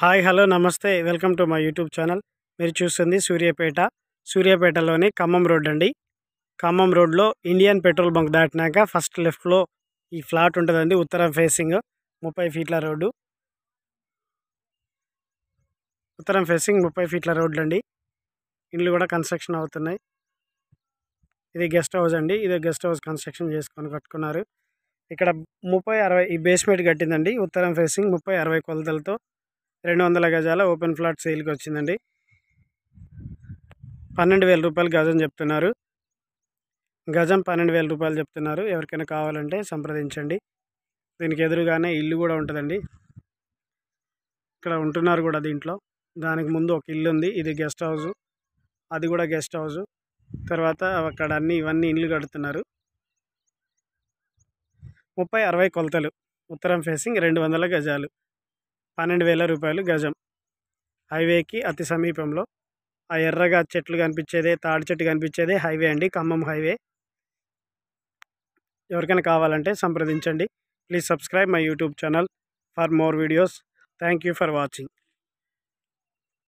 Hi hello నమస్తే welcome to my YouTube channel. మీరు చూస్తుంది సూర్యాపేటలోని ఖమ్మం రోడ్ అండి. ఖమ్మం రోడ్లో ఇండియన్ పెట్రోల్ బంక్ దాటినాక ఫస్ట్ లెఫ్ట్లో ఈ ఫ్లాట్ ఉంటుందండి. ఉత్తరం ఫేసింగ్ 30 ఫీట్ల రోడ్డు. ఉత్తరం ఫేసింగ్ 30 ఫీట్ల రోడ్లు అండి. ఇండ్లు కూడా కన్స్ట్రక్షన్ అవుతున్నాయి. ఇది గెస్ట్ హౌస్ అండి. ఇది గెస్ట్ హౌస్ కన్స్ట్రక్షన్ చేసుకొని కట్టుకున్నారు. ఇక్కడ 30-60 ఈ బేస్మెంట్ కట్టిందండి. ఉత్తరం ఫేసింగ్ 30-60 కొలతలతో 200 గజాల ఓపెన్ ఫ్లాట్ సేల్కి వచ్చిందండి. 12,000 రూపాయలు గజం చెప్తున్నారు. గజం 12,000 రూపాయలు చెప్తున్నారు. ఎవరికైనా కావాలంటే సంప్రదించండి. దీనికి ఎదురుగానే ఇల్లు కూడా ఉంటుందండి. ఇక్కడ ఉంటున్నారు కూడా దీంట్లో. దానికి ముందు ఒక ఇల్లు ఉంది. ఇది గెస్ట్ హౌస్, అది కూడా గెస్ట్ హౌస్. తర్వాత అక్కడ ఇవన్నీ ఇల్లు కడుతున్నారు. 30-60 కొలతలు, ఉత్తరం ఫేసింగ్ 200 గజాలు, 12,000 రూపాయలు గజం. హైవేకి అతి సమీపంలో. ఆ ఎర్రగా చెట్లు కనిపించేదే, తాడి చెట్టు కనిపించేదే హైవే అండి, ఖమ్మం హైవే. ఎవరికైనా కావాలంటే సంప్రదించండి. Please subscribe my YouTube channel for more videos. Thank you for watching.